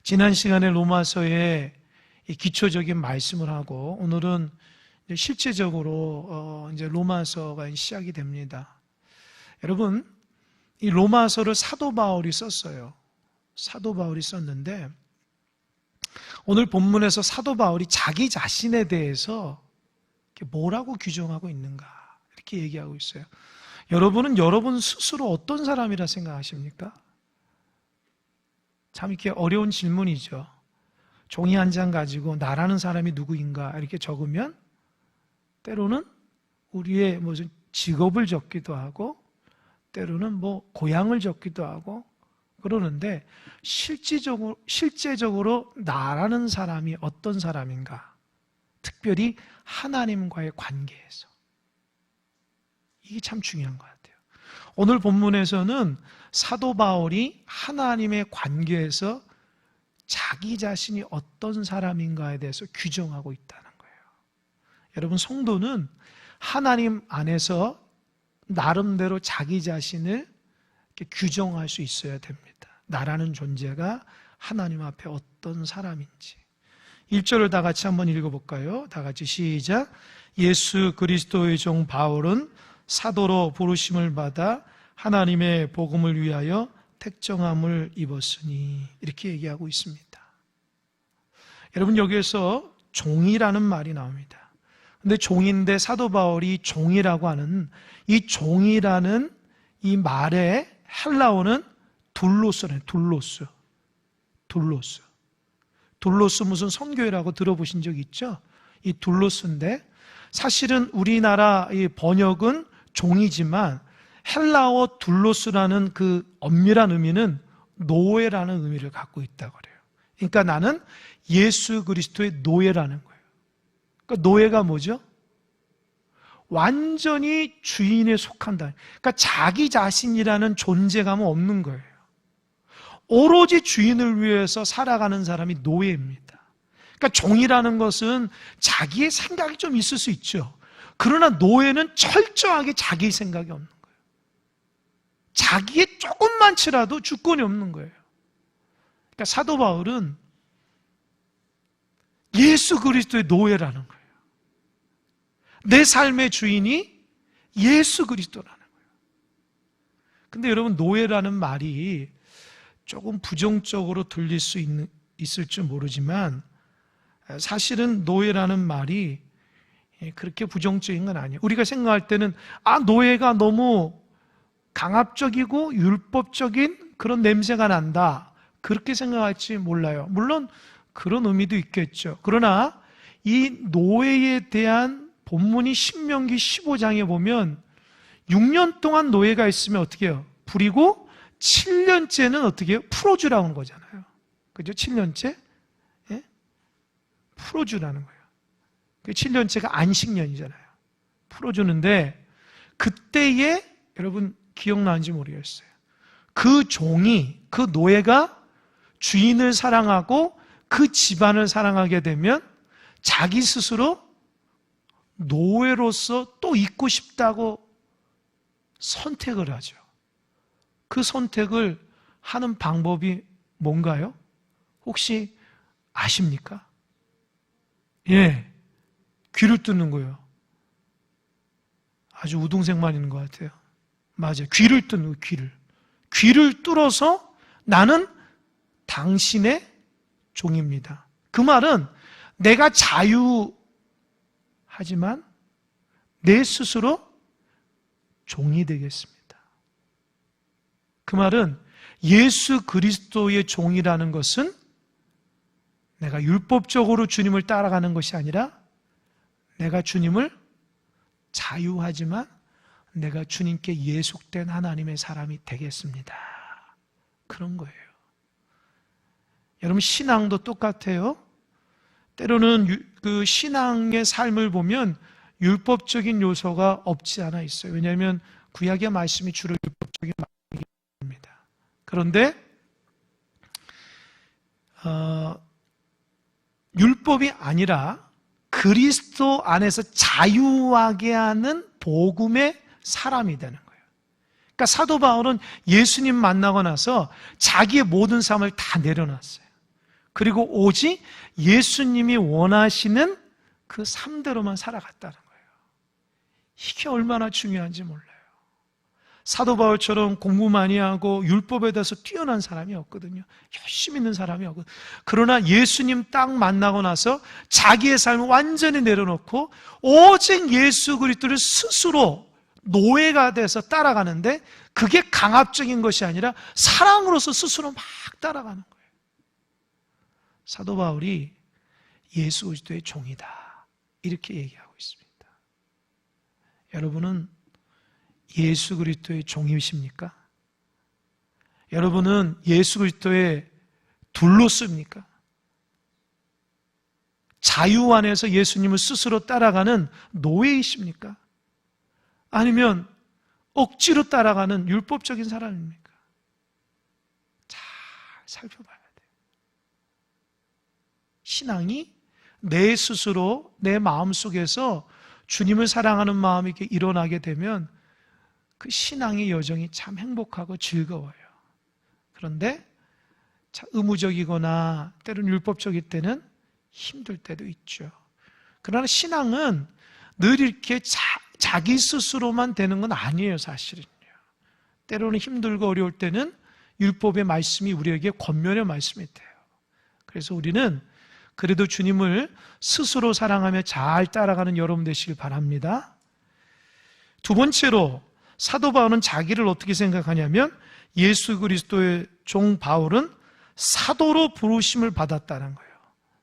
지난 시간에 로마서의 기초적인 말씀을 하고 오늘은 실제적으로 이제 로마서가 시작이 됩니다. 여러분, 이 로마서를 사도 바울이 썼어요. 사도 바울이 썼는데 오늘 본문에서 사도 바울이 자기 자신에 대해서 뭐라고 규정하고 있는가 이렇게 얘기하고 있어요. 여러분은 여러분 스스로 어떤 사람이라 생각하십니까? 참 이렇게 어려운 질문이죠. 종이 한 장 가지고 나라는 사람이 누구인가 이렇게 적으면 때로는 우리의 무슨 직업을 적기도 하고 때로는 뭐 고향을 적기도 하고 그러는데 실제적으로 나라는 사람이 어떤 사람인가, 특별히 하나님과의 관계에서 이게 참 중요한 것 같아요. 오늘 본문에서는 사도 바울이 하나님의 관계에서 자기 자신이 어떤 사람인가에 대해서 규정하고 있다는 거예요. 여러분, 성도는 하나님 안에서 나름대로 자기 자신을 규정할 수 있어야 됩니다. 나라는 존재가 하나님 앞에 어떤 사람인지. 1절을 다 같이 한번 읽어볼까요? 다 같이 시작. 예수 그리스도의 종 바울은 사도로 부르심을 받아 하나님의 복음을 위하여 택정함을 입었으니 이렇게 얘기하고 있습니다. 여러분, 여기에서 종이라는 말이 나옵니다. 근데 종인데 사도 바울이 종이라고 하는 이 종이라는 이 말의 헬라어는 둘로스네. 둘로스 무슨 선교회라고 들어보신 적 있죠? 이 둘로스인데 사실은 우리나라 이 번역은 종이지만 헬라어 둘로스라는 그 엄밀한 의미는 노예라는 의미를 갖고 있다고 그래요. 그러니까 나는 예수 그리스도의 노예라는 거예요. 그러니까 노예가 뭐죠? 완전히 주인에 속한다. 그러니까 자기 자신이라는 존재감은 없는 거예요. 오로지 주인을 위해서 살아가는 사람이 노예입니다. 그러니까 종이라는 것은 자기의 생각이 좀 있을 수 있죠. 그러나 노예는 철저하게 자기의 생각이 없는 거예요. 자기의 조금만치라도 주권이 없는 거예요. 그러니까 사도 바울은 예수 그리스도의 노예라는 거예요. 내 삶의 주인이 예수 그리스도라는 거예요. 근데 여러분, 노예라는 말이 조금 부정적으로 들릴 수 있을지 모르지만 사실은 노예라는 말이 그렇게 부정적인 건 아니에요. 우리가 생각할 때는 노예가 너무 강압적이고 율법적인 그런 냄새가 난다, 그렇게 생각할지 몰라요. 물론 그런 의미도 있겠죠. 그러나 이 노예에 대한 본문이 신명기 15장에 보면 6년 동안 노예가 있으면 어떻게 해요? 부리고 7년째는 어떻게 해요? 풀어주라고 하는 거잖아요. 그죠? 7년째? 예? 풀어주라는 거예요. 7년째가 안식년이잖아요. 풀어주는데 그때에 여러분 기억나는지 모르겠어요. 그 종이, 그 노예가 주인을 사랑하고 그 집안을 사랑하게 되면 자기 스스로 노예로서 또 있고 싶다고 선택을 하죠. 그 선택을 하는 방법이 뭔가요? 혹시 아십니까? 예, 귀를 뚫는 거예요. 아주 우등생만 있는 것 같아요. 맞아요. 귀를 뚫는 거예요. 귀를 뚫어서 나는 당신의 종입니다. 그 말은 내가 자유하지만 내 스스로 종이 되겠습니다. 그 말은 예수 그리스도의 종이라는 것은 내가 율법적으로 주님을 따라가는 것이 아니라 내가 주님을 자유하지만 내가 주님께 예속된 하나님의 사람이 되겠습니다. 그런 거예요. 여러분, 신앙도 똑같아요. 때로는 그 신앙의 삶을 보면 율법적인 요소가 없지 않아 있어요. 왜냐하면 구약의 말씀이 주로 율법적인 말씀입니다. 그런데 율법이 아니라 그리스도 안에서 자유하게 하는 복음의 사람이 되는 거예요. 그러니까 사도 바울은 예수님 만나고 나서 자기의 모든 삶을 다 내려놨어요. 그리고 오직 예수님이 원하시는 그 삶대로만 살아갔다는 거예요. 이게 얼마나 중요한지 몰라요. 사도 바울처럼 공부 많이 하고 율법에 대해서 뛰어난 사람이 없거든요. 열심히 있는 사람이 없거든요. 그러나 예수님 딱 만나고 나서 자기의 삶을 완전히 내려놓고 오직 예수 그리스도를 스스로 노예가 돼서 따라가는데, 그게 강압적인 것이 아니라 사랑으로서 스스로 막 따라가는 거예요. 사도 바울이 예수 그리스도의 종이다, 이렇게 얘기하고 있습니다. 여러분은 예수 그리스도의 종이십니까? 여러분은 예수 그리스도의 둘로씁니까? 자유 안에서 예수님을 스스로 따라가는 노예이십니까? 아니면 억지로 따라가는 율법적인 사람입니까? 잘 살펴봐야 돼요. 신앙이 내 스스로 내 마음속에서 주님을 사랑하는 마음이 이렇게 일어나게 되면 그 신앙의 여정이 참 행복하고 즐거워요. 그런데 의무적이거나 때로는 율법적일 때는 힘들 때도 있죠. 그러나 신앙은 늘 이렇게 자기 스스로만 되는 건 아니에요, 사실은요. 때로는 힘들고 어려울 때는 율법의 말씀이 우리에게 권면의 말씀이 돼요. 그래서 우리는 그래도 주님을 스스로 사랑하며 잘 따라가는 여러분 되시길 바랍니다. 두 번째로 사도 바울은 자기를 어떻게 생각하냐면, 예수 그리스도의 종 바울은 사도로 부르심을 받았다는 거예요.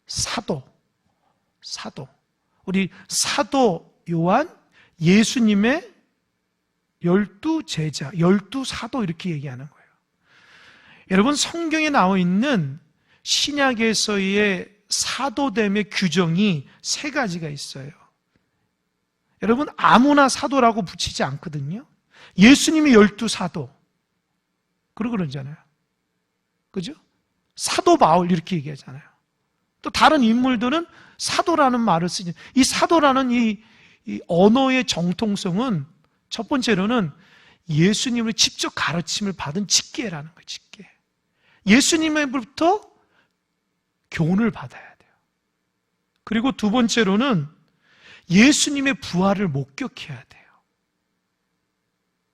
사도. 우리 사도 요한, 예수님의 12제자, 12사도 이렇게 얘기하는 거예요. 여러분, 성경에 나와 있는 신약에서의 사도됨의 규정이 세 가지가 있어요. 여러분, 아무나 사도라고 붙이지 않거든요. 예수님이 12사도. 그러잖아요. 그죠? 사도 바울 이렇게 얘기하잖아요. 또 다른 인물들은 사도라는 말을 쓰죠. 이 사도라는 이 언어의 정통성은 첫 번째로는 예수님을 직접 가르침을 받은 직계라는 거예요. 직계. 예수님으로부터 교훈을 받아야 돼요. 그리고 두 번째로는 예수님의 부활을 목격해야 돼요.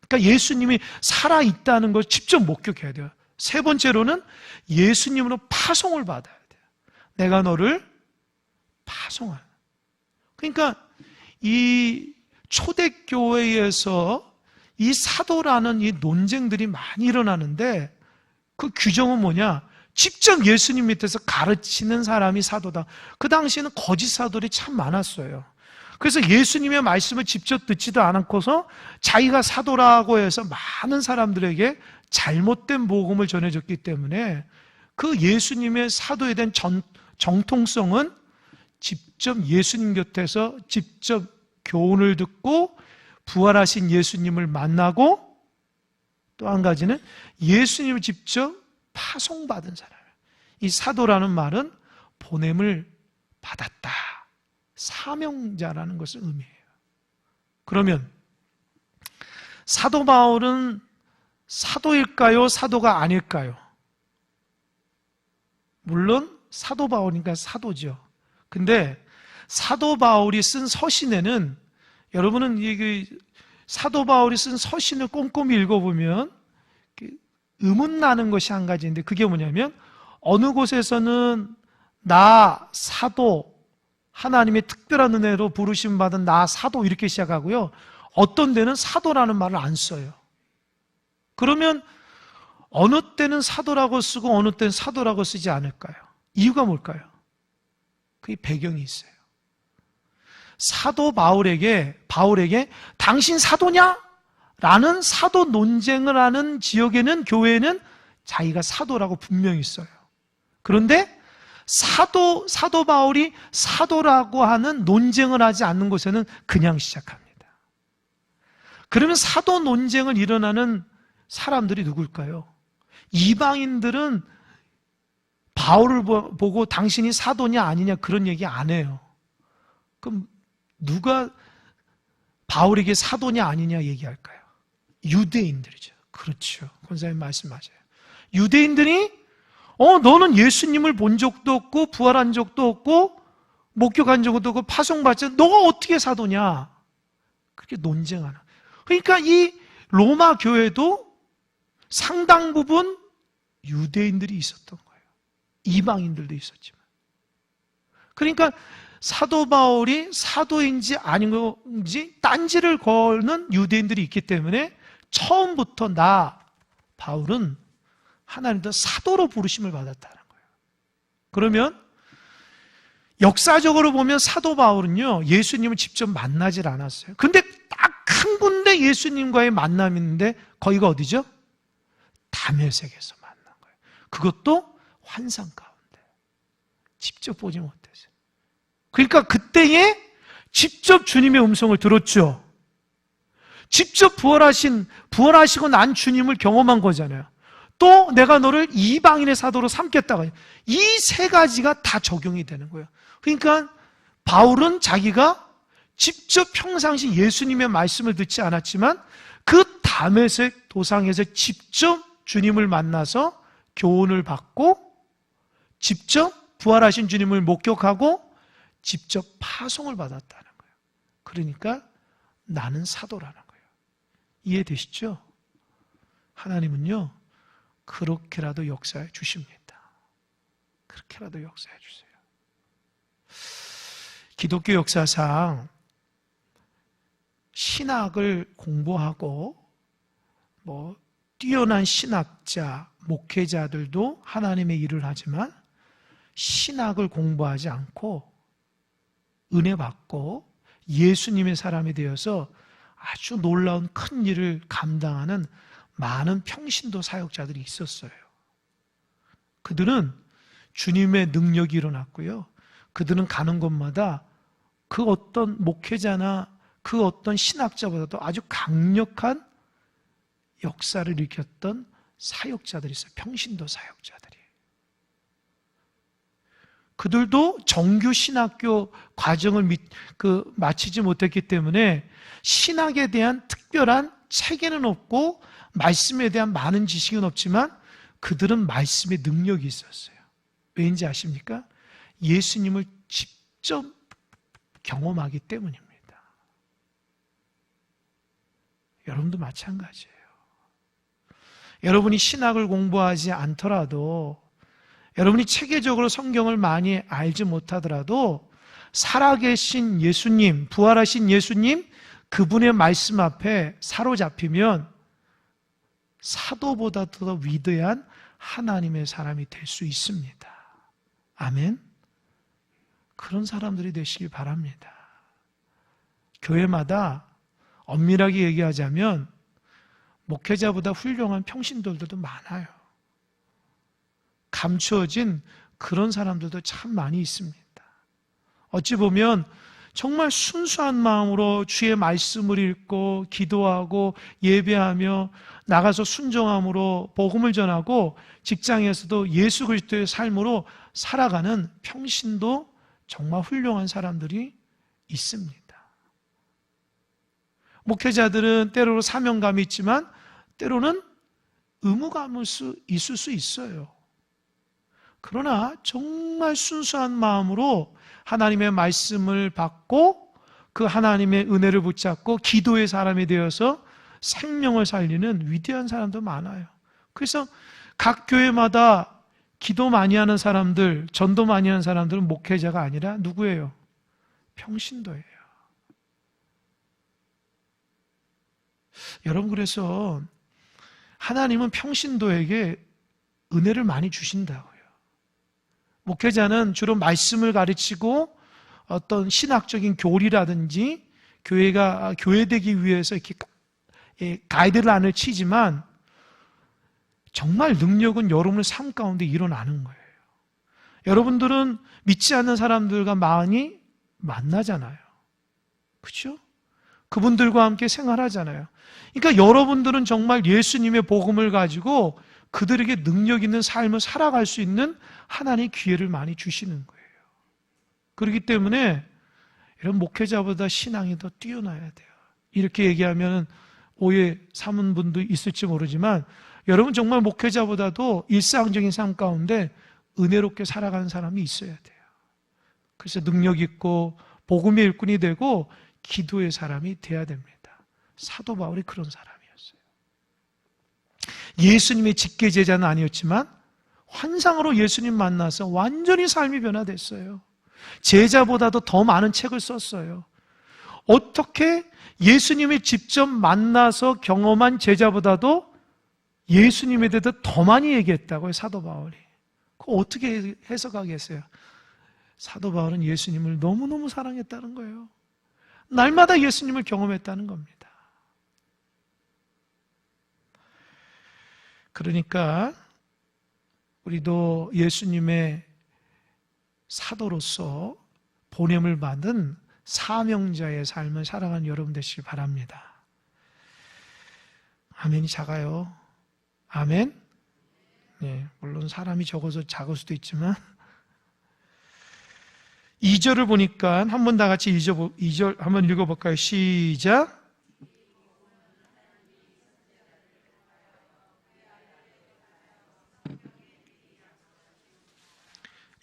그러니까 예수님이 살아있다는 걸 직접 목격해야 돼요. 세 번째로는 예수님으로 파송을 받아야 돼요. 내가 너를 파송하는. 그러니까 이 초대교회에서 이 사도라는 이 논쟁들이 많이 일어나는데, 그 규정은 뭐냐? 직접 예수님 밑에서 가르치는 사람이 사도다. 그 당시에는 거짓 사도들이 참 많았어요. 그래서 예수님의 말씀을 직접 듣지도 않고서 자기가 사도라고 해서 많은 사람들에게 잘못된 복음을 전해줬기 때문에 그 예수님의 사도에 대한 정통성은 직접 예수님 곁에서 직접 교훈을 듣고 부활하신 예수님을 만나고, 또 한 가지는 예수님을 직접 파송받은 사람이에요. 이 사도라는 말은 보냄을 받았다, 사명자라는 것을 의미해요. 그러면 사도 바울은 사도일까요? 사도가 아닐까요? 물론 사도 바울이니까 사도죠. 근데 사도 바울이 쓴 서신에는, 여러분은 이 사도 바울이 쓴 서신을 꼼꼼히 읽어보면 의문 나는 것이 한 가지인데, 그게 뭐냐면 어느 곳에서는 나 사도, 하나님의 특별한 은혜로 부르심 받은 나 사도 이렇게 시작하고요, 어떤 데는 사도라는 말을 안 써요. 그러면 어느 때는 사도라고 쓰고 어느 때는 사도라고 쓰지 않을까요? 이유가 뭘까요? 그게 배경이 있어요. 사도 바울에게 당신 사도냐? 라는 사도 논쟁을 하는 지역에는, 교회에는 자기가 사도라고 분명히 써요. 그런데 사도 바울이 사도라고 하는 논쟁을 하지 않는 곳에는 그냥 시작합니다. 그러면 사도 논쟁을 일어나는 사람들이 누굴까요? 이방인들은 바울을 보고 당신이 사도냐 아니냐 그런 얘기 안 해요. 그럼 누가 바울에게 사도냐 아니냐 얘기할까요? 유대인들이죠. 그렇죠. 권사님 말씀 맞아요. 유대인들이 너는 예수님을 본 적도 없고 부활한 적도 없고 목격한 적도 없고 파송받지 않고 너가 어떻게 사도냐? 그렇게 논쟁하는. 그러니까 이 로마 교회도 상당 부분 유대인들이 있었던 거예요. 이방인들도 있었지만. 그러니까 사도 바울이 사도인지 아닌 건지 딴지를 거는 유대인들이 있기 때문에 처음부터 나 바울은 하나님도 사도로 부르심을 받았다는 거예요. 그러면 역사적으로 보면 사도 바울은요, 예수님을 직접 만나질 않았어요. 근데 딱 한 군데 예수님과의 만남이 있는데 거기가 어디죠? 다메섹에서 만난 거예요. 그것도 환상 가운데. 직접 보지 못했어요. 그러니까 그때에 직접 주님의 음성을 들었죠. 직접 부활하시고 난 주님을 경험한 거잖아요. 또 내가 너를 이방인의 사도로 삼겠다고. 이 세 가지가 다 적용이 되는 거예요. 그러니까 바울은 자기가 직접 평상시 예수님의 말씀을 듣지 않았지만 그 다메섹 도상에서 직접 주님을 만나서 교훈을 받고 직접 부활하신 주님을 목격하고 직접 파송을 받았다는 거예요. 그러니까 나는 사도라는 거예요. 이해되시죠? 하나님은요, 그렇게라도 역사해 주십니다. 그렇게라도 역사해 주세요. 기독교 역사상 신학을 공부하고 뛰어난 신학자, 목회자들도 하나님의 일을 하지만 신학을 공부하지 않고 은혜 받고 예수님의 사람이 되어서 아주 놀라운 큰 일을 감당하는 많은 평신도 사역자들이 있었어요. 그들은 주님의 능력이 일어났고요. 그들은 가는 곳마다 그 어떤 목회자나 그 어떤 신학자보다도 아주 강력한 역사를 일으켰던 사역자들이 있어요. 평신도 사역자들이. 그들도 정규 신학교 과정을 마치지 못했기 때문에 신학에 대한 특별한 체계는 없고 말씀에 대한 많은 지식은 없지만 그들은 말씀의 능력이 있었어요. 왜인지 아십니까? 예수님을 직접 경험하기 때문입니다. 여러분도 마찬가지예요. 여러분이 신학을 공부하지 않더라도, 여러분이 체계적으로 성경을 많이 알지 못하더라도 살아계신 예수님, 부활하신 예수님, 그분의 말씀 앞에 사로잡히면 사도보다 더 위대한 하나님의 사람이 될 수 있습니다. 아멘. 그런 사람들이 되시길 바랍니다. 교회마다 엄밀하게 얘기하자면 목회자보다 훌륭한 평신도들도 많아요. 감추어진 그런 사람들도 참 많이 있습니다. 어찌 보면 정말 순수한 마음으로 주의 말씀을 읽고 기도하고 예배하며 나가서 순종함으로 복음을 전하고 직장에서도 예수 그리스도의 삶으로 살아가는 평신도 정말 훌륭한 사람들이 있습니다. 목회자들은 때로는 사명감이 있지만 때로는 의무감이 있을 수 있어요. 그러나 정말 순수한 마음으로 하나님의 말씀을 받고 그 하나님의 은혜를 붙잡고 기도의 사람이 되어서 생명을 살리는 위대한 사람도 많아요. 그래서 각 교회마다 기도 많이 하는 사람들, 전도 많이 하는 사람들은 목회자가 아니라 누구예요? 평신도예요. 여러분, 그래서 하나님은 평신도에게 은혜를 많이 주신다고요. 목회자는 주로 말씀을 가르치고 어떤 신학적인 교리라든지 교회가 교회되기 위해서 이렇게 가이드라인을 치지만 정말 능력은 여러분의 삶 가운데 일어나는 거예요. 여러분들은 믿지 않는 사람들과 많이 만나잖아요. 그렇죠? 그분들과 함께 생활하잖아요. 그러니까 여러분들은 정말 예수님의 복음을 가지고 그들에게 능력 있는 삶을 살아갈 수 있는 하나님의 기회를 많이 주시는 거예요. 그렇기 때문에 이런 목회자보다 신앙이 더 뛰어나야 돼요. 이렇게 얘기하면 오해 삼은 분도 있을지 모르지만 여러분 정말 목회자보다도 일상적인 삶 가운데 은혜롭게 살아가는 사람이 있어야 돼요. 그래서 능력 있고 복음의 일꾼이 되고 기도의 사람이 돼야 됩니다. 사도 바울이 그런 사람이었어요. 예수님의 직계제자는 아니었지만 환상으로 예수님 만나서 완전히 삶이 변화됐어요. 제자보다도 더 많은 책을 썼어요. 어떻게 예수님이 직접 만나서 경험한 제자보다도 예수님에 대해서 더 많이 얘기했다고요, 사도 바울이. 그거 어떻게 해석하겠어요? 사도 바울은 예수님을 너무너무 사랑했다는 거예요. 날마다 예수님을 경험했다는 겁니다. 그러니까 우리도 예수님의 사도로서 보냄을 받은 사명자의 삶을 살아가는 여러분 되시길 바랍니다. 아멘이 작아요. 아멘? 네, 물론 사람이 적어서 작을 수도 있지만 2절을 보니까 한번 다 같이 2절 한번 읽어볼까요? 시작.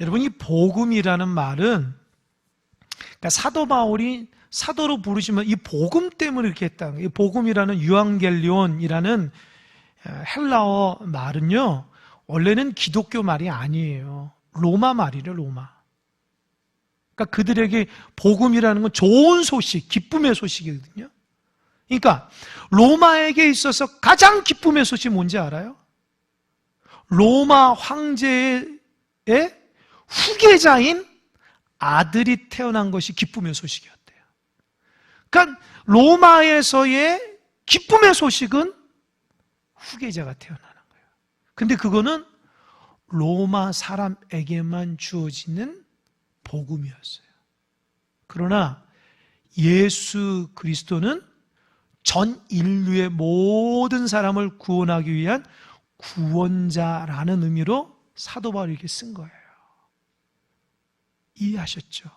여러분, 이 복음이라는 말은, 그러니까 사도 바울이 사도로 부르시면 이 복음 때문에 이렇게 했다는 거예요. 이 복음이라는 유앙겔리온이라는 헬라어 말은요, 원래는 기독교 말이 아니에요. 로마 말이래요, 로마. 그러니까 그들에게 복음이라는 건 좋은 소식, 기쁨의 소식이거든요. 그러니까 로마에게 있어서 가장 기쁨의 소식이 뭔지 알아요? 로마 황제의 후계자인 아들이 태어난 것이 기쁨의 소식이었대요. 그러니까 로마에서의 기쁨의 소식은 후계자가 태어나는 거예요. 근데 그거는 로마 사람에게만 주어지는 복음이었어요. 그러나 예수 그리스도는 전 인류의 모든 사람을 구원하기 위한 구원자라는 의미로 사도 바울이 이렇게 쓴 거예요. 이해하셨죠?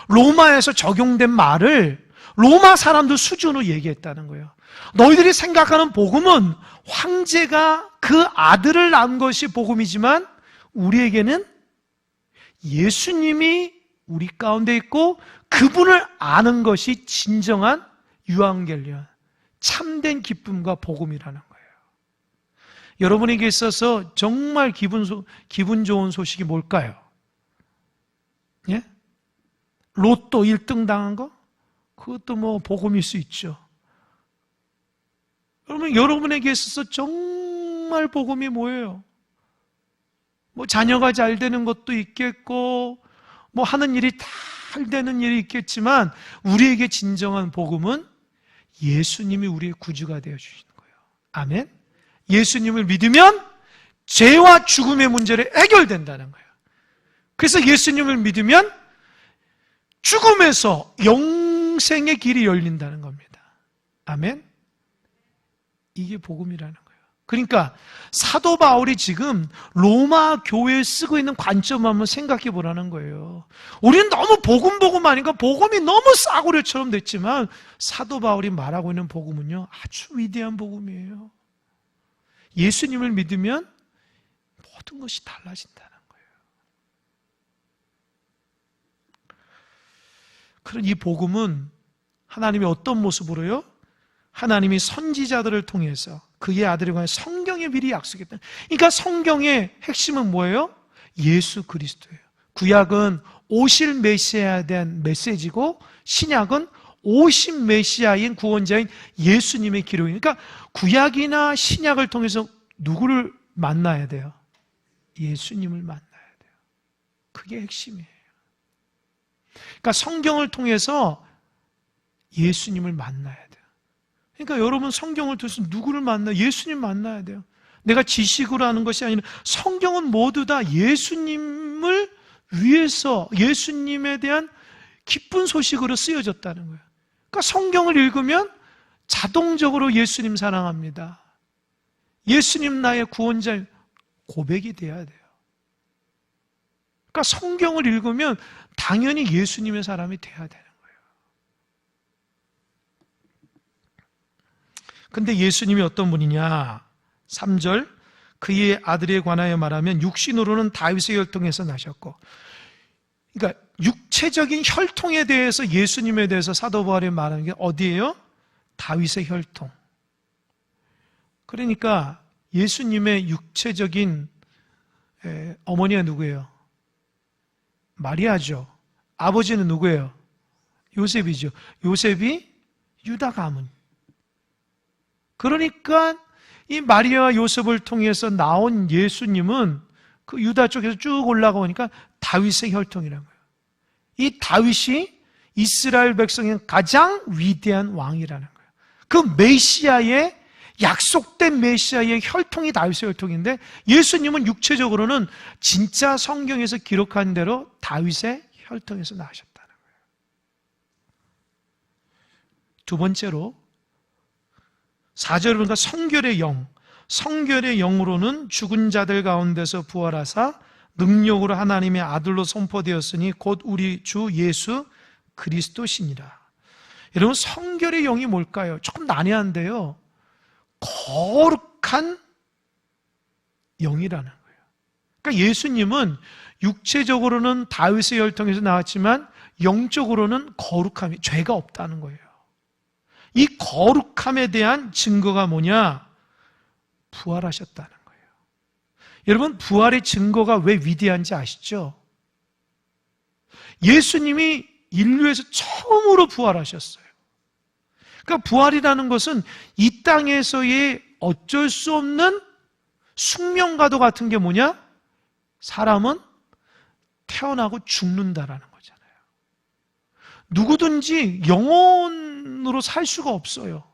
로마에서 적용된 말을 로마 사람들 수준으로 얘기했다는 거예요. 너희들이 생각하는 복음은 황제가 그 아들을 낳은 것이 복음이지만 우리에게는 예수님이 우리 가운데 있고 그분을 아는 것이 진정한 유앙겔리온, 참된 기쁨과 복음이라는 거예요. 여러분에게 있어서 정말 기분 좋은 소식이 뭘까요? 예? 로또 1등 당한 거? 그것도 뭐 복음일 수 있죠. 여러분에게 있어서 정말 복음이 뭐예요? 뭐 자녀가 잘 되는 것도 있겠고 뭐 하는 일이 잘 되는 일이 있겠지만 우리에게 진정한 복음은 예수님이 우리의 구주가 되어주시는 거예요. 아멘? 예수님을 믿으면 죄와 죽음의 문제를 해결된다는 거예요. 그래서 예수님을 믿으면 죽음에서 영생의 길이 열린다는 겁니다. 아멘? 이게 복음이라는 거예요. 그러니까 사도 바울이 지금 로마 교회에 쓰고 있는 관점 한번 생각해 보라는 거예요. 우리는 너무 복음 하니까 복음이 너무 싸구려처럼 됐지만 사도 바울이 말하고 있는 복음은요, 아주 위대한 복음이에요. 예수님을 믿으면 모든 것이 달라진다는 거예요. 그런 이 복음은 하나님이 어떤 모습으로요? 하나님이 선지자들을 통해서 그의 아들에 관해 성경에 미리 약속했다. 그러니까 성경의 핵심은 뭐예요? 예수 그리스도예요. 구약은 오실 메시아에 대한 메시지고 신약은 오신 메시아인 구원자인 예수님의 기록이니까 그러니까 구약이나 신약을 통해서 누구를 만나야 돼요? 예수님을 만나야 돼요. 그게 핵심이에요. 그러니까 성경을 통해서 예수님을 만나야 돼요. 그러니까 여러분 성경을 통해서 누구를 만나? 예수님 만나야 돼요. 내가 지식으로 하는 것이 아니라 성경은 모두 다 예수님을 위해서 예수님에 대한 기쁜 소식으로 쓰여졌다는 거예요. 그러니까 성경을 읽으면 자동적으로 예수님 사랑합니다. 예수님 나의 구원자 고백이 돼야 돼요. 그러니까 성경을 읽으면 당연히 예수님의 사람이 돼야 되는 거예요. 근데 예수님이 어떤 분이냐? 3절 그의 아들에 관하여 말하면 육신으로는 다윗의 혈통에서 나셨고, 그러니까 육체적인 혈통에 대해서 예수님에 대해서 사도 바울이 말하는 게 어디예요? 다윗의 혈통. 그러니까 예수님의 육체적인 어머니가 누구예요? 마리아죠. 아버지는 누구예요? 요셉이죠. 요셉이 유다 가문. 그러니까 이 마리아와 요셉을 통해서 나온 예수님은 그 유다 쪽에서 쭉 올라가니까 다윗의 혈통이라는 거예요. 이 다윗이 이스라엘 백성의 가장 위대한 왕이라는 거예요. 그 메시아의 약속된 메시아의 혈통이 다윗의 혈통인데, 예수님은 육체적으로는 진짜 성경에서 기록한 대로 다윗의 혈통에서 나셨다는 거예요. 두 번째로 4절을 보니까 성결의 영, 성결의 영으로는 죽은 자들 가운데서 부활하사 능력으로 하나님의 아들로 선포되었으니 곧 우리 주 예수 그리스도시니라. 여러분, 성결의 영이 뭘까요? 조금 난해한데요, 거룩한 영이라는 거예요. 그러니까 예수님은 육체적으로는 다윗의 혈통에서 나왔지만 영적으로는 거룩함이, 죄가 없다는 거예요. 이 거룩함에 대한 증거가 뭐냐? 부활하셨다는 거예요. 여러분, 부활의 증거가 왜 위대한지 아시죠? 예수님이 인류에서 처음으로 부활하셨어요. 그러니까 부활이라는 것은 이 땅에서의 어쩔 수 없는 숙명과도 같은 게 뭐냐? 사람은 태어나고 죽는다라는 거잖아요. 누구든지 영원으로 살 수가 없어요.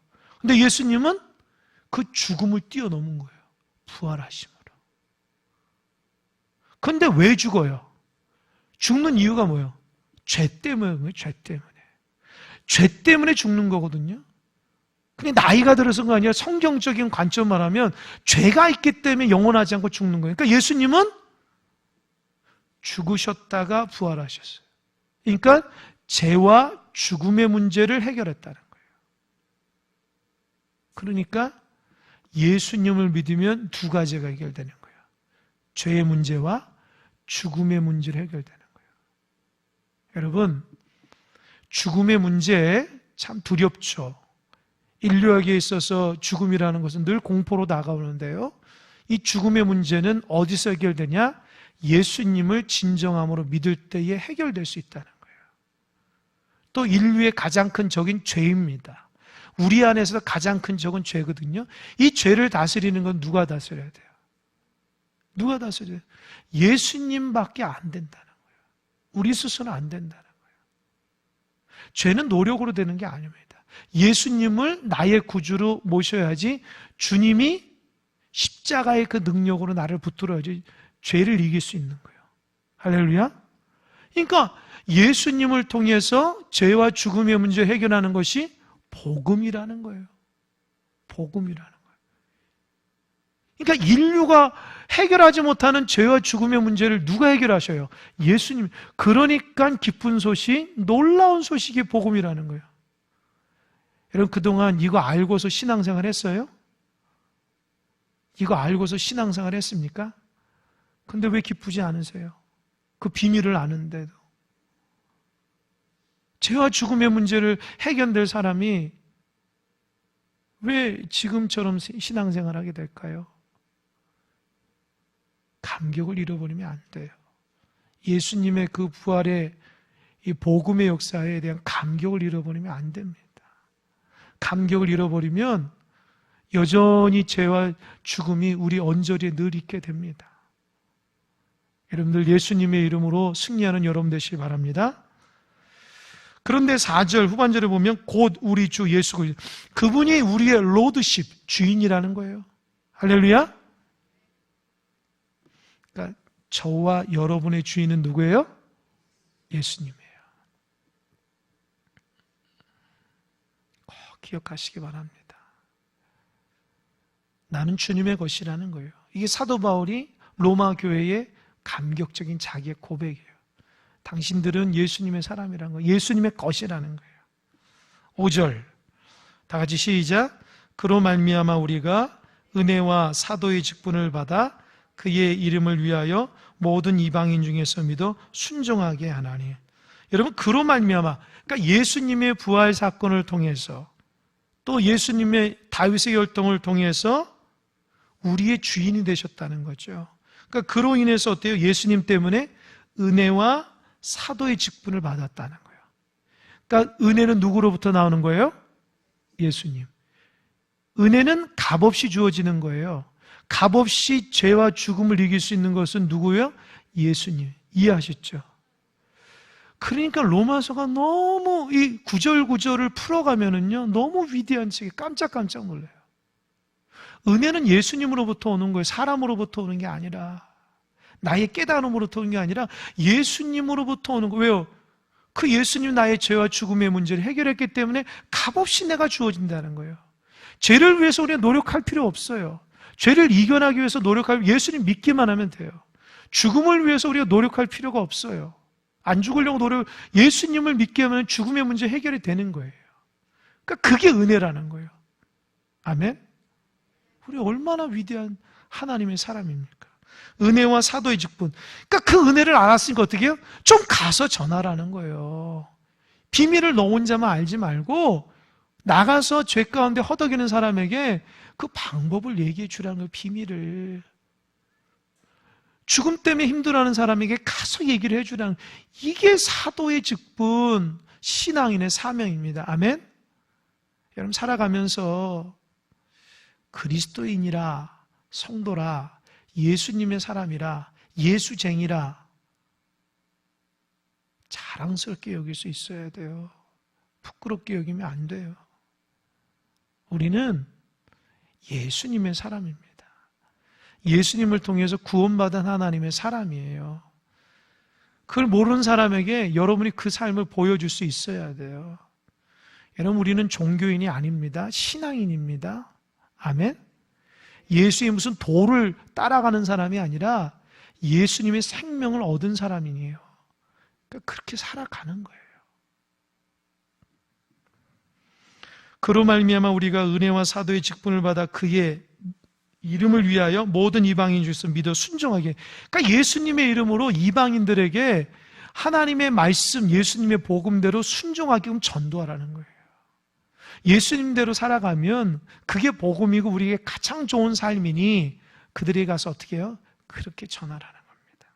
근데 예수님은 그 죽음을 뛰어넘은 거예요. 부활하심으로. 근데 왜 죽어요? 죽는 이유가 뭐예요? 죄 때문에, 죄 때문에. 죄 때문에 죽는 거거든요. 근데 나이가 들어서가 아니라 성경적인 관점만 하면 죄가 있기 때문에 영원하지 않고 죽는 거예요. 그러니까 예수님은 죽으셨다가 부활하셨어요. 그러니까 죄와 죽음의 문제를 해결했다는 거예요. 그러니까 예수님을 믿으면 두 가지가 해결되는 거예요. 죄의 문제와 죽음의 문제를 해결되는 거예요. 여러분, 죽음의 문제 참 두렵죠. 인류에게 있어서 죽음이라는 것은 늘 공포로 다가오는데요, 이 죽음의 문제는 어디서 해결되냐? 예수님을 진정함으로 믿을 때에 해결될 수 있다는 거예요. 또 인류의 가장 큰 적인 죄입니다. 우리 안에서 가장 큰 적은 죄거든요. 이 죄를 다스리는 건 누가 다스려야 돼요? 누가 다스려야 돼요? 예수님밖에 안 된다는 거예요. 우리 스스로는 안 된다는 거예요. 죄는 노력으로 되는 게 아닙니다. 예수님을 나의 구주로 모셔야지, 주님이 십자가의 그 능력으로 나를 붙들어야지 죄를 이길 수 있는 거예요. 할렐루야. 그러니까 예수님을 통해서 죄와 죽음의 문제를 해결하는 것이 복음이라는 거예요. 복음이라는 거예요. 그러니까 인류가 해결하지 못하는 죄와 죽음의 문제를 누가 해결하셔요? 예수님. 그러니까 기쁜 소식, 놀라운 소식이 복음이라는 거예요. 여러분, 그동안 이거 알고서 신앙생활 했어요? 이거 알고서 신앙생활 했습니까? 근데 왜 기쁘지 않으세요? 그 비밀을 아는데도. 죄와 죽음의 문제를 해결될 사람이 왜 지금처럼 신앙생활 하게 될까요? 감격을 잃어버리면 안 돼요. 예수님의 그 부활의 이 복음의 역사에 대한 감격을 잃어버리면 안 됩니다. 감격을 잃어버리면 여전히 죄와 죽음이 우리 언저리에 늘 있게 됩니다. 여러분들, 예수님의 이름으로 승리하는 여러분 되시기 바랍니다. 그런데 4절 후반절에 보면 곧 우리 주 예수 그리스도, 그분이 우리의 로드십, 주인이라는 거예요. 할렐루야. 그러니까 저와 여러분의 주인은 누구예요? 예수님이에요. 꼭 기억하시기 바랍니다. 나는 주님의 것이라는 거예요. 이게 사도 바울이 로마 교회의 감격적인 자기의 고백이에요. 당신들은 예수님의 사람이라는 거예요. 예수님의 것이라는 거예요. 5절 다 같이 시작. 그로 말미암아 우리가 은혜와 사도의 직분을 받아 그의 이름을 위하여 모든 이방인 중에서 믿어 순종하게 하나니. 여러분, 그로 말미암아, 그러니까 예수님의 부활 사건을 통해서 또 예수님의 다윗의 혈통을 통해서 우리의 주인이 되셨다는 거죠. 그러니까 그로 인해서 어때요? 예수님 때문에 은혜와 사도의 직분을 받았다는 거예요. 그러니까 은혜는 누구로부터 나오는 거예요? 예수님. 은혜는 값없이 주어지는 거예요. 값없이 죄와 죽음을 이길 수 있는 것은 누구예요? 예수님. 이해하셨죠? 그러니까 로마서가 너무 이 구절구절을 풀어가면은요, 너무 위대한 책이 깜짝깜짝 놀라요. 은혜는 예수님으로부터 오는 거예요. 사람으로부터 오는 게 아니라, 나의 깨달음으로부터 오는 게 아니라 예수님으로부터 오는 거예요. 왜요? 그 예수님 나의 죄와 죽음의 문제를 해결했기 때문에 값없이 내가 주어진다는 거예요. 죄를 위해서 우리가 노력할 필요 없어요. 죄를 이겨나기 위해서 예수님 믿기만 하면 돼요. 죽음을 위해서 우리가 노력할 필요가 없어요. 안 죽으려고 예수님을 믿게 하면 죽음의 문제 해결이 되는 거예요. 그러니까 그게 은혜라는 거예요. 아멘? 우리 얼마나 위대한 하나님의 사람입니까? 은혜와 사도의 직분. 그러니까 그 은혜를 알았으니까 어떻게 해요? 좀 가서 전하라는 거예요. 비밀을 너 혼자만 알지 말고 나가서 죄 가운데 허덕이는 사람에게 그 방법을 얘기해 주라는 거예요. 비밀을. 죽음 때문에 힘들어하는 사람에게 가서 얘기를 해주라는, 이게 사도의 직분, 신앙인의 사명입니다. 아멘? 여러분, 살아가면서 그리스도인이라, 성도라, 예수님의 사람이라, 예수쟁이라 자랑스럽게 여길 수 있어야 돼요. 부끄럽게 여기면 안 돼요. 우리는 예수님의 사람입니다. 예수님을 통해서 구원받은 하나님의 사람이에요. 그걸 모르는 사람에게 여러분이 그 삶을 보여줄 수 있어야 돼요. 여러분, 우리는 종교인이 아닙니다. 신앙인입니다. 아멘? 예수의 무슨 도를 따라가는 사람이 아니라 예수님의 생명을 얻은 사람이에요. 그러니까 그렇게 살아가는 거예요. 그로 말미암아 우리가 은혜와 사도의 직분을 받아 그의 이름을 위하여 모든 이방인 중에서 믿어 순종하게. 그러니까 예수님의 이름으로 이방인들에게 하나님의 말씀, 예수님의 복음대로 순종하게끔 전도하라는 거예요. 예수님대로 살아가면 그게 복음이고 우리에게 가장 좋은 삶이니 그들에게 가서 어떻게 해요? 그렇게 전하라는 겁니다.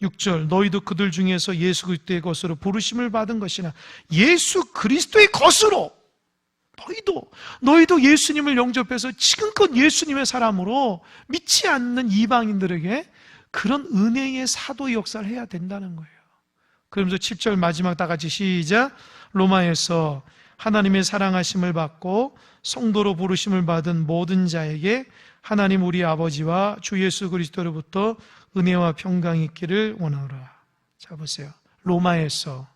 6절, 너희도 그들 중에서 예수 그리스도의 것으로 부르심을 받은 것이나, 예수 그리스도의 것으로 너희도 예수님을 영접해서 지금껏 예수님의 사람으로 믿지 않는 이방인들에게 그런 은혜의 사도의 역사를 해야 된다는 거예요. 그러면서 7절 마지막 다 같이 시작. 로마에서 하나님의 사랑하심을 받고 성도로 부르심을 받은 모든 자에게 하나님 우리 아버지와 주 예수 그리스도로부터 은혜와 평강이 있기를 원하노라. 자, 보세요. 로마에서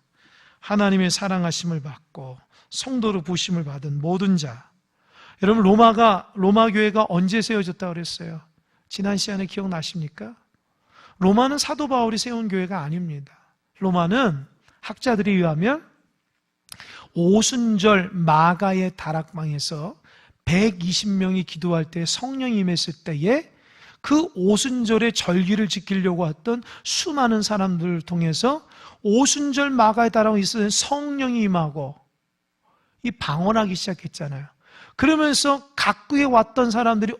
하나님의 사랑하심을 받고 성도로 부심을 받은 모든 자. 여러분, 로마 교회가 언제 세워졌다고 그랬어요? 지난 시간에 기억나십니까? 로마는 사도 바울이 세운 교회가 아닙니다. 로마는 학자들에 의하면 오순절 마가의 다락방에서 120명이 기도할 때 성령이 임했을 때에 그 오순절의 절기를 지키려고 했던 수많은 사람들을 통해서 오순절 마가의 다락방에 있었던 성령이 임하고 이 방언하기 시작했잖아요. 그러면서 각국에 왔던 사람들이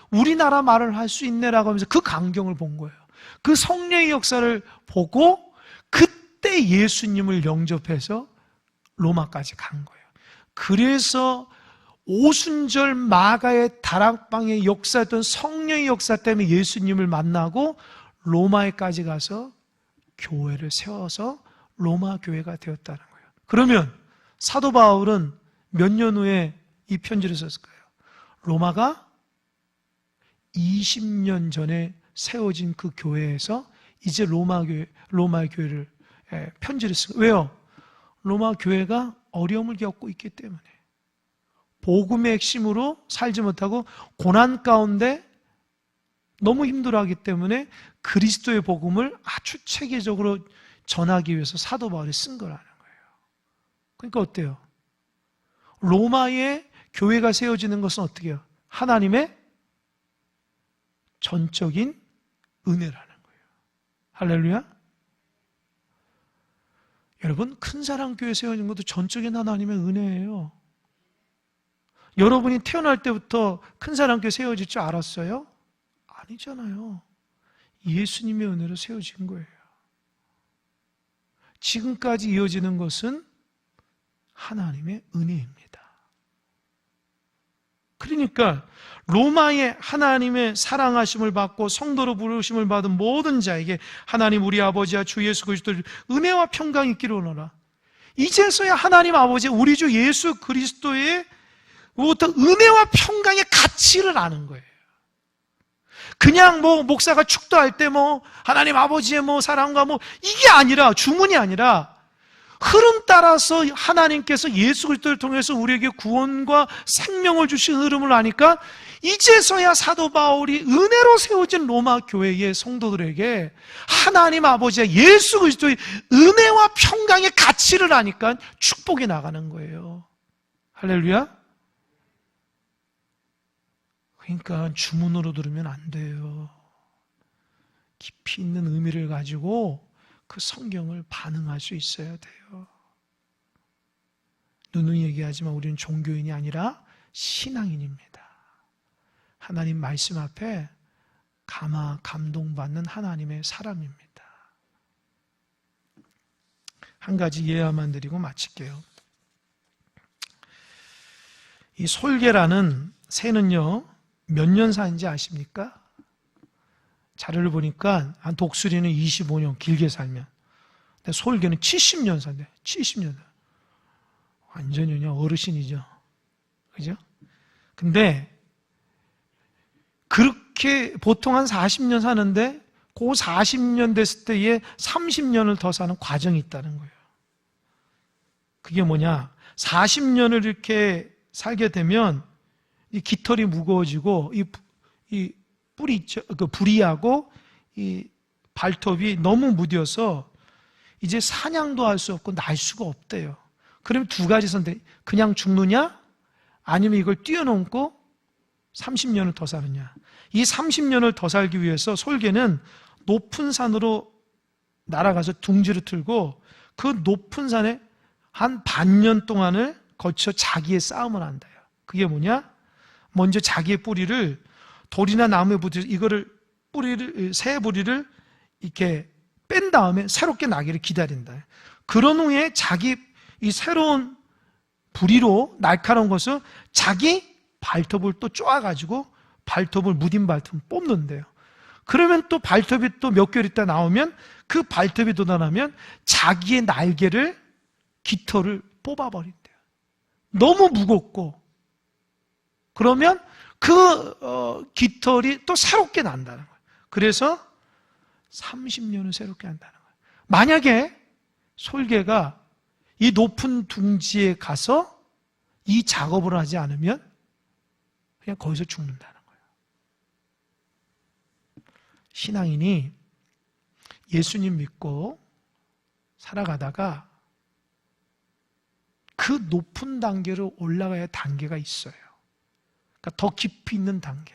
우리나라 말을 할 수 있네라고 하면서 그 광경을 본 거예요. 그 성령의 역사를 보고 그때 예수님을 영접해서 로마까지 간 거예요. 그래서 오순절 마가의 다락방의 역사였던 성령의 역사 때문에 예수님을 만나고 로마에까지 가서 교회를 세워서 로마 교회가 되었다는 거예요. 그러면 사도 바울은 몇 년 후에 이 편지를 썼을 거예요. 로마가 20년 전에 세워진 그 교회에서 이제 로마 교회를 편지를 쓴 거예요. 왜요? 로마 교회가 어려움을 겪고 있기 때문에, 복음의 핵심으로 살지 못하고 고난 가운데 너무 힘들어하기 때문에 그리스도의 복음을 아주 체계적으로 전하기 위해서 사도 바울이 쓴 거라는 거예요. 그러니까 어때요? 로마의 교회가 세워지는 것은 어떻게 해요? 하나님의 전적인 은혜라는 거예요. 할렐루야. 여러분, 큰사랑교회 세워진 것도 전적인 하나님의 은혜예요. 여러분이 태어날 때부터 큰사랑교회 세워질 줄 알았어요? 아니잖아요. 예수님의 은혜로 세워진 거예요. 지금까지 이어지는 것은 하나님의 은혜입니다. 그러니까 로마의 하나님의 사랑하심을 받고 성도로 부르심을 받은 모든 자에게 하나님 우리 아버지와 주 예수 그리스도의 은혜와 평강이 있기를 원하라. 이제서야 하나님 아버지 우리 주 예수 그리스도의 은혜와 평강의 가치를 아는 거예요. 그냥 목사가 축도할 때 하나님 아버지의 사랑과 이게 아니라, 주문이 아니라 흐름 따라서 하나님께서 예수 그리스도를 통해서 우리에게 구원과 생명을 주신 흐름을 아니까 이제서야 사도 바울이 은혜로 세워진 로마 교회의 성도들에게 하나님 아버지의 예수 그리스도의 은혜와 평강의 가치를 아니까 축복이 나가는 거예요. 할렐루야. 그러니까 주문으로 들으면 안 돼요. 깊이 있는 의미를 가지고 그 성경을 반응할 수 있어야 돼요. 누누이 얘기하지만 우리는 종교인이 아니라 신앙인입니다. 하나님 말씀 앞에 감동받는 하나님의 사람입니다. 한 가지 예화만 드리고 마칠게요. 이 솔개라는 새는요, 몇 년 사는지 아십니까? 자료를 보니까 한 독수리는 25년 길게 살면, 근데 솔개는 70년 산대. 70년. 완전히 그냥 어르신이죠. 그죠? 근데 그렇게 보통 한 40년 사는데 그 40년 됐을 때에 30년을 더 사는 과정이 있다는 거예요. 그게 뭐냐? 40년을 이렇게 살게 되면 이 깃털이 무거워지고 이 뿌리 있죠. 그 부리하고 이 발톱이 너무 무뎌서 이제 사냥도 할 수 없고 날 수가 없대요. 그러면 두 가지 선택. 그냥 죽느냐? 아니면 이걸 뛰어넘고 30년을 더 사느냐. 이 30년을 더 살기 위해서 솔개는 높은 산으로 날아가서 둥지를 틀고 그 높은 산에 한 반년 동안을 거쳐 자기의 싸움을 한대요. 그게 뭐냐? 먼저 자기의 뿌리를 돌이나 나무에 붙여서 새 뿌리를 이렇게 뺀 다음에 새롭게 나기를 기다린다. 그런 후에 자기 이 새로운 부리로 날카로운 것을 자기 발톱을 또 쪼아가지고 발톱을 무딘 발톱을 뽑는데요. 그러면 또 발톱이 또 몇 개월 있다 나오면 그 발톱이 돋아나면 자기의 날개를 깃털을 뽑아버린대요. 너무 무겁고 그러면 그 깃털이 또 새롭게 난다는 거예요. 그래서 30년을 새롭게 한다는 거예요. 만약에 솔개가 이 높은 둥지에 가서 이 작업을 하지 않으면 그냥 거기서 죽는다는 거예요. 신앙인이 예수님 믿고 살아가다가 그 높은 단계로 올라가야 할 단계가 있어요. 그러니까 더 깊이 있는 단계.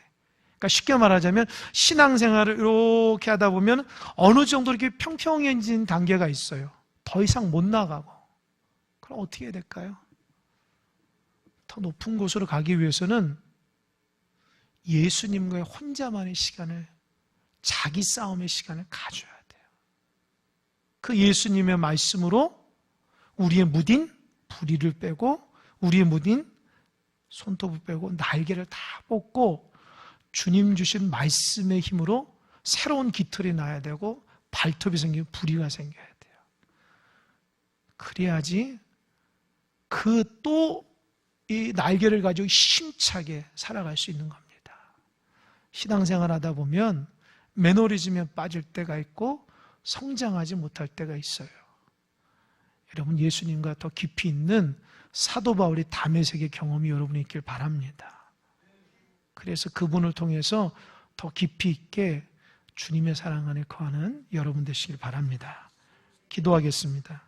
그러니까 쉽게 말하자면 신앙생활을 이렇게 하다 보면 어느 정도 이렇게 평평해진 단계가 있어요. 더 이상 못 나가고. 그럼 어떻게 해야 될까요? 더 높은 곳으로 가기 위해서는 예수님과의 혼자만의 시간을, 자기 싸움의 시간을 가져야 돼요. 그 예수님의 말씀으로 우리의 무딘 부리를 빼고 우리의 무딘 손톱을 빼고 날개를 다 뽑고 주님 주신 말씀의 힘으로 새로운 깃털이 나야 되고 발톱이 생기고 부리가 생겨야 돼요. 그래야지 그 또 이 날개를 가지고 힘차게 살아갈 수 있는 겁니다. 신앙생활 하다 보면 매너리즘에 빠질 때가 있고 성장하지 못할 때가 있어요. 여러분 예수님과 더 깊이 있는 사도 바울의 다메섹의 경험이 여러분이 있길 바랍니다. 그래서 그분을 통해서 더 깊이 있게 주님의 사랑 안에 거하는 여러분 되시길 바랍니다. 기도하겠습니다.